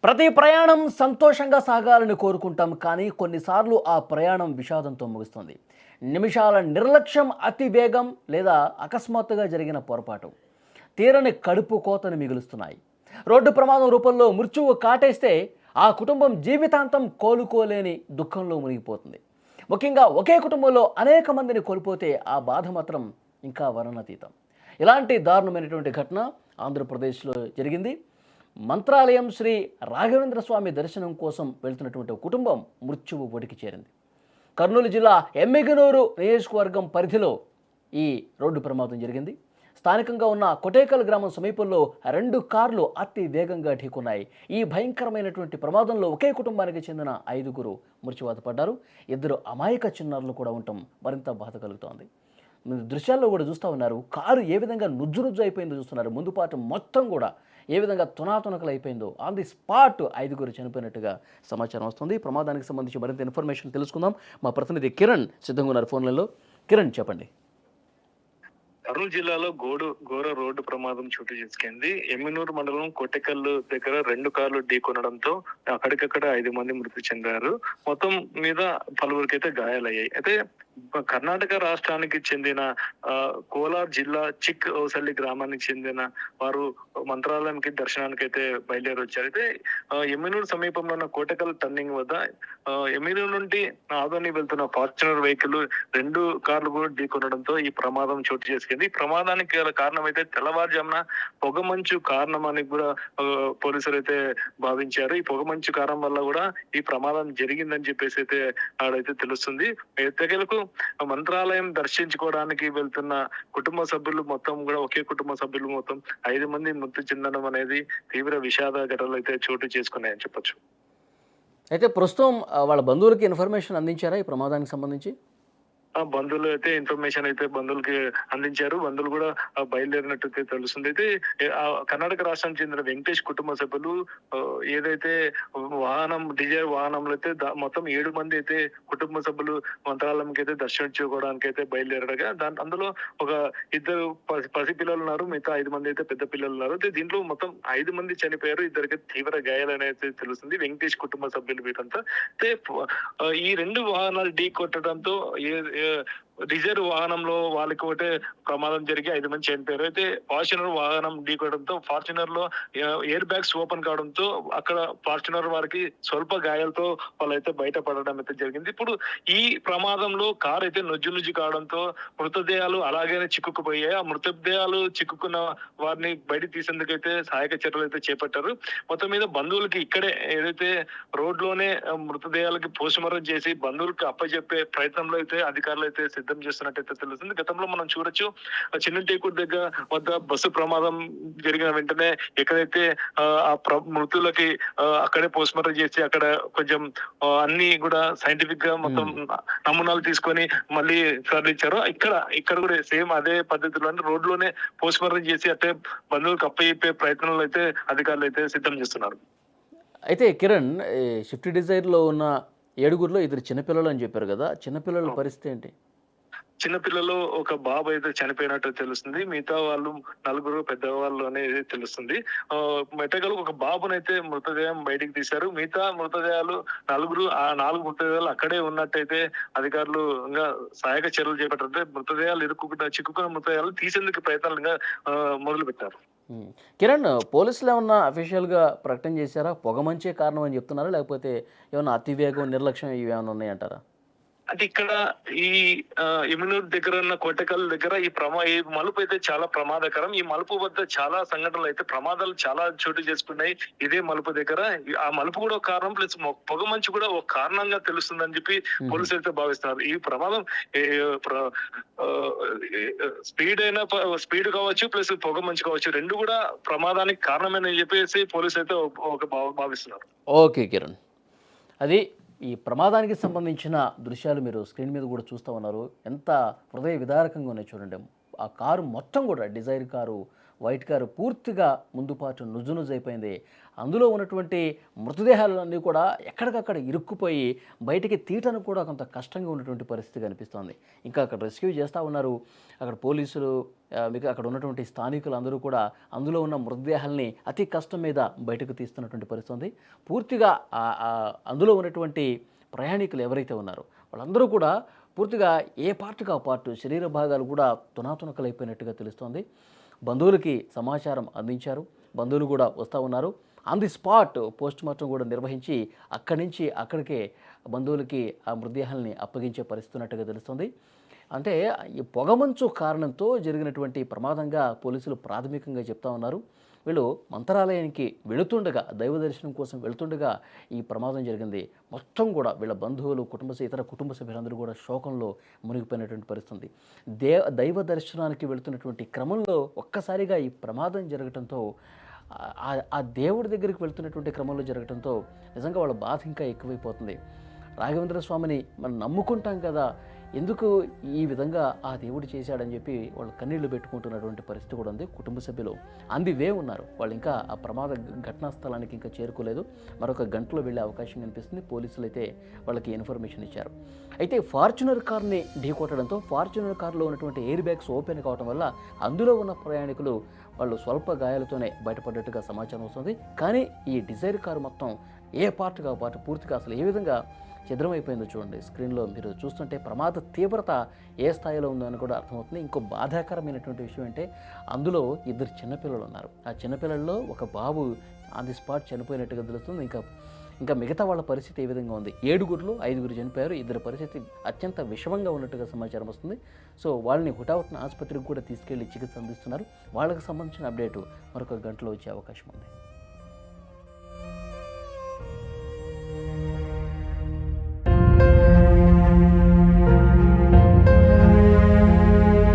ప్రతి ప్రయాణం సంతోషంగా సాగాలని కోరుకుంటాం, కానీ కొన్నిసార్లు ఆ ప్రయాణం విషాదంతో ముగుస్తుంది. నిమిషాల నిర్లక్ష్యం, అతి వేగం లేదా అకస్మాత్తుగా జరిగిన పొరపాటు తీరని కడుపు కోతను మిగులుస్తున్నాయి. రోడ్డు ప్రమాదం రూపంలో మృత్యువు కాటేస్తే ఆ కుటుంబం జీవితాంతం కోలుకోలేని దుఃఖంలో మునిగిపోతుంది. ముఖ్యంగా ఒకే కుటుంబంలో అనేక మందిని కోల్పోతే ఆ బాధ మాత్రం ఇంకా వర్ణనాతీతం. ఇలాంటి దారుణమైనటువంటి ఘటన ఆంధ్రప్రదేశ్లో జరిగింది. మంత్రాలయం శ్రీ రాఘవేంద్ర స్వామి దర్శనం కోసం వెళ్తున్నటువంటి ఒక కుటుంబం మృత్యువు ఒడికి చేరింది. కర్నూలు జిల్లా ఎమ్మిగనూరు నియోజకవర్గం పరిధిలో ఈ రోడ్డు ప్రమాదం జరిగింది. స్థానికంగా ఉన్న కొటేకల్ గ్రామం సమీపంలో 2 కార్లు అతి వేగంగా ఢీకొన్నాయి. ఈ భయంకరమైనటువంటి ప్రమాదంలో ఒకే కుటుంబానికి చెందిన 5గురు మృత్యువాత పడ్డారు. 2 అమాయక చిన్నారులు కూడా ఉండటం మరింత బాధ కలుగుతోంది. మీరు దృశ్యాల్లో కూడా చూస్తూ ఉన్నారు, కారు ఏ విధంగా నుజ్జు నుజ్జు అయిపోయిందో చూస్తున్నారు. ముందు పాటు మొత్తం కూడా ఏ విధంగా తునాతునకలు అయిపోయిందో. ఆన్ ది స్పాట్ 5గురు చనిపోయినట్టుగా సమాచారం వస్తుంది. ప్రమాదానికి సంబంధించి మరింత ఇన్ఫర్మేషన్ తెలుసుకుందాం. మా ప్రతినిధి కిరణ్ సిద్ధంగా ఉన్నారు ఫోన్లలో. కిరణ్, చెప్పండి. కర్నూలు జిల్లాలో ఘోర రోడ్డు ప్రమాదం చోటు చేసుకుంది. ఎమ్మినూరు మండలం కొట్టెకల్లు దగ్గర 2 కార్లు ఢీకొనడంతో అక్కడికక్కడ 5 మంది మృతి చెందారు. మొత్తం మీద పలువురికి అయితే గాయాలయ్యాయి. అయితే కర్ణాటక రాష్ట్రానికి చెందిన కోలార్ జిల్లా చిక్ ఓసల్లి గ్రామానికి చెందిన వారు మంత్రాలయంకి దర్శనానికి అయితే బయలుదేరి వచ్చారు. అయితే ఎమ్మినూరు సమీపంలో ఉన్న కోటకల్ టర్నింగ్ వద్ద ఎమ్మినూరు నుండి ఆదోని వెళ్తున్న ఫార్చునర్ వెహికల్ 2 కార్లు కూడా ఢీకొనడంతో ఈ ప్రమాదం చోటు చేసుకుంది. ఈ ప్రమాదానికి గల కారణం అయితే తెల్లవారుజామున పొగమంచు కారణం అని కూడా పోలీసులు అయితే భావించారు. ఈ పొగమంచు కారణం వల్ల కూడా ఈ ప్రమాదం జరిగిందని చెప్పేసి అయితే ఆడైతే తెలుస్తుంది. ఎట్టకేలకు మంత్రాలయం దర్శించుకోవడానికి వెళ్తున్న కుటుంబ సభ్యులు మొత్తం కూడా ఒకే కుటుంబ సభ్యులు మొత్తం 5 మంది మృతి చెందడం అనేది తీవ్ర విషాద ఘటనలు అయితే చోటు చేసుకున్నాయని చెప్పొచ్చు. అయితే ప్రస్తుతం వాళ్ళ బంధువులకి ఇన్ఫర్మేషన్ అందించారా ఈ ప్రమాదానికి సంబంధించి? బంధువులు అయితే ఇన్ఫర్మేషన్ అయితే బంధువులకి అందించారు. బంధువులు కూడా బయలుదేరినట్టు తెలుస్తుంది. అయితే కర్ణాటక రాష్ట్రానికి చెందిన వెంకటేష్ కుటుంబ సభ్యులు ఏదైతే డిజైర్ వాహనంలో అయితే మొత్తం 7 మంది అయితే కుటుంబ సభ్యులు మంత్రాలయంకి అయితే దర్శించుకోవడానికి అయితే బయలుదేరగా అందులో ఒక 2 పసి పిల్లలు ఉన్నారు. మిగతా 5 మంది అయితే పెద్ద పిల్లలు ఉన్నారు. అయితే దీంట్లో మొత్తం 5 మంది చనిపోయారు. 2 తీవ్ర గాయాలని అయితే తెలుస్తుంది. వెంకటేష్ కుటుంబ సభ్యులు వీరంతా అయితే ఈ 2 వాహనాలు ఢీ కొట్టడంతో రిజర్వ్ వాహనంలో వాళ్ళకి ఒకటే ప్రమాదం జరిగి 5 మంది చనిపోయారు. అయితే ఫార్చునర్ వాహనం ఢీకోవడంతో ఫార్చునర్ లో ఎయిర్ బ్యాగ్స్ ఓపెన్ కావడంతో అక్కడ ఫార్చునర్ వారికి స్వల్ప గాయాలతో వాళ్ళైతే బయటపడడం అయితే జరిగింది. ఇప్పుడు ఈ ప్రమాదంలో కార్ అయితే నుజ్జు కావడంతో మృతదేహాలు అలాగే చిక్కుకుపోయాయి. ఆ మృతదేహాలు చిక్కుకున్న వారిని బయట తీసేందుకైతే సహాయక చర్యలు అయితే చేపట్టారు. మొత్తం మీద బంధువులకి ఇక్కడే ఏదైతే రోడ్లోనే మృతదేహాలకి పోస్ట్మార్టం చేసి బంధువులకు అప్పచెప్పే ప్రయత్నంలో అయితే అధికారులు అయితే సిద్ధం చేస్తున్నట్టయితే తెలుస్తుంది. గతంలో మనం చూడొచ్చు, చిన్న టేకూరు దగ్గర వద్ద బస్సు ప్రమాదం జరిగిన వెంటనే ఎక్కడైతే మృతులకి అక్కడే పోస్ట్ మార్టం చేసి అక్కడ కొంచెం అన్ని కూడా సైంటిఫిక్ గా మొత్తం నమూనాలు తీసుకొని మళ్ళీ తరలించారు. ఇక్కడ కూడా సేమ్ అదే పద్ధతిలో రోడ్లోనే పోస్ట్ మార్టం చేసి అంటే బంధువులకు అప్పచెప్పే ప్రయత్నాలు అయితే అధికారులు అయితే సిద్ధం చేస్తున్నారు. అయితే కిరణ్, షిఫ్ట్ డిజైర్లో ఉన్న 7గురిలో 2 చిన్నపిల్లలు అని చెప్పారు కదా, చిన్నపిల్లల పరిస్థితి ఏంటి? చిన్నపిల్లలు ఒక బాబు అయితే చనిపోయినట్టు తెలుస్తుంది. మిగతా వాళ్ళు 4 పెద్దవాళ్ళు అనేది తెలుస్తుంది. మెట్టగలు ఒక బాబునైతే మృతదేహం బయటికి తీశారు. మిగతా మృతదేహాలు 4 మృతదేహాలు అక్కడే ఉన్నట్టయితే అధికారులు ఇంకా సహాయక చర్యలు చేపట్టారు. మృతదేహాలు చిక్కుకున్న మృతదేహాలు తీసేందుకు ప్రయత్నాలు ఇంకా మొదలు పెట్టారు. కిరణ్, పోలీసులు ఏమన్నా అఫీషియల్గా ప్రకటన చేశారా? పొగమంచే కారణం అని చెప్తున్నారా, లేకపోతే ఏమన్నా అతివేగం, నిర్లక్ష్యం ఇవి ఏమైనా ఉన్నాయంటారా? అంటే ఇక్కడ ఈ ఎమ్మినూరు దగ్గర ఉన్న కోటకల్ దగ్గర ఈ మలుపు అయితే చాలా ప్రమాదకరం. ఈ మలుపు వద్ద చాలా సంఘటనలు అయితే ప్రమాదాలు చాలా చోటు చేసుకున్నాయి. ఇదే మలుపు దగ్గర ఆ మలుపు కూడా ఒక కారణం, ప్లస్ పొగ మంచు కూడా ఒక కారణంగా తెలుస్తుందని చెప్పి పోలీసులు అయితే భావిస్తున్నారు. ఈ ప్రమాదం స్పీడ్ కావచ్చు, ప్లస్ పొగ మంచు కావచ్చు, 2 కూడా ప్రమాదానికి కారణమని చెప్పేసి పోలీసులు అయితే భావిస్తున్నారు. ఓకే కిరణ్, అది ఈ ప్రమాదానికి సంబంధించిన దృశ్యాలు మీరు స్క్రీన్ మీద కూడా చూస్తూ ఉన్నారు. ఎంత హృదయ విదారకంగా ఉన్నాయి చూడండి. ఆ కారు మొత్తం కూడా డిజైర్ కారు వైట్ కారు పూర్తిగా ముందు పాటు నుజ్జునుజ్జైపోయింది. అందులో ఉన్నటువంటి మృతదేహాలన్నీ కూడా ఎక్కడికక్కడ ఇరుక్కుపోయి బయటికి తీయటానికి కూడా కొంత కష్టంగా ఉన్నటువంటి పరిస్థితి కనిపిస్తోంది. ఇంకా అక్కడ రెస్క్యూ చేస్తూ ఉన్నారు. అక్కడ పోలీసులు మీకు అక్కడ ఉన్నటువంటి స్థానికులు అందరూ కూడా అందులో ఉన్న మృతదేహాల్ని అతి కష్టం మీద బయటకు తీస్తున్నటువంటి పరిస్థితి ఉంది. పూర్తిగా అందులో ఉన్నటువంటి ప్రయాణికులు ఎవరైతే ఉన్నారో వాళ్ళందరూ కూడా పూర్తిగా ఏ పార్ట్కి ఆ పార్ట్ శరీర భాగాలు కూడా తునాతునకలైపోయినట్టుగా తెలుస్తోంది. బంధువులకి సమాచారం అందించారు. బంధువులు కూడా వస్తూ ఉన్నారు. On the spot post mortem కూడా నిర్వహించి అక్కడి నుంచి అక్కడికే బంధువులకి ఆ మృతదేహాల్ని అప్పగించే పరిస్థితి ఉన్నట్టుగా తెలుస్తుంది. అంటే ఈ పొగమంచు కారణంతో జరిగినటువంటి ప్రమాదంగా పోలీసులు ప్రాథమికంగా చెప్తా ఉన్నారు. వీళ్ళు మంత్రాలయానికి వెళుతుండగా, దైవ దర్శనం కోసం వెళుతుండగా ఈ ప్రమాదం జరిగింది. మొత్తం కూడా వీళ్ళ బంధువులు, ఇతర కుటుంబ సభ్యులందరూ కూడా శోకంలో మునిగిపోయినటువంటి పరిస్థితి. దైవ దర్శనానికి వెళుతున్నటువంటి క్రమంలో ఒక్కసారిగా ఈ ప్రమాదం జరగడంతో ఆ దేవుడి దగ్గరికి వెళ్తున్నటువంటి క్రమంలో జరగడంతో నిజంగా వాళ్ళ బాధ ఇంకా ఎక్కువైపోతుంది. రాఘవేంద్ర స్వామిని మనం నమ్ముకుంటాం కదా, ఎందుకు ఈ విధంగా ఆ దేవుడు చేశాడని చెప్పి వాళ్ళు కన్నీళ్లు పెట్టుకుంటున్నటువంటి పరిస్థితి కూడా ఉంది. కుటుంబ సభ్యులు వే ఉన్నారు. వాళ్ళు ఇంకా ఆ ప్రమాద ఘటనా స్థలానికి ఇంకా చేరుకోలేదు. మరొక గంటలో వెళ్ళే అవకాశం కనిపిస్తుంది. పోలీసులు అయితే వాళ్ళకి ఇన్ఫర్మేషన్ ఇచ్చారు. అయితే ఫార్చునర్ కార్ని ఢీకొట్టడంతో ఫార్చునర్ కార్లో ఉన్నటువంటి ఎయిర్ బ్యాగ్స్ ఓపెన్ కావడం వల్ల అందులో ఉన్న ప్రయాణికులు వాళ్ళు స్వల్ప గాయాలతోనే బయటపడ్డట్టుగా సమాచారం వస్తుంది. కానీ ఈ డిజైర్ కారు మొత్తం ఏ పార్ట్గా పార్ట్ పూర్తిగా అసలు ఏ విధంగా ఛిద్రమైపోయిందో చూడండి. స్క్రీన్లో మీరు చూస్తుంటే ప్రమాద తీవ్రత ఏ స్థాయిలో ఉందో అని కూడా అర్థమవుతుంది. ఇంకో బాధాకరమైనటువంటి విషయం అంటే అందులో 2 చిన్నపిల్లలు ఉన్నారు. ఆ చిన్నపిల్లల్లో ఒక బాబు ఆన్ ది స్పాట్ చనిపోయినట్టుగా తెలుస్తుంది. ఇంకా మిగతా వాళ్ళ పరిస్థితి ఏ విధంగా ఉంది? 7గురిలో 5గురు చనిపోయారు. 2 పరిస్థితి అత్యంత విషమంగా ఉన్నట్టుగా సమాచారం వస్తుంది. సో వాళ్ళని హుటాహుటిన ఆసుపత్రికి కూడా తీసుకెళ్లి చికిత్స అందిస్తున్నారు. వాళ్ళకి సంబంధించిన అప్డేటు మరొక గంటలో వచ్చే అవకాశం ఉంది.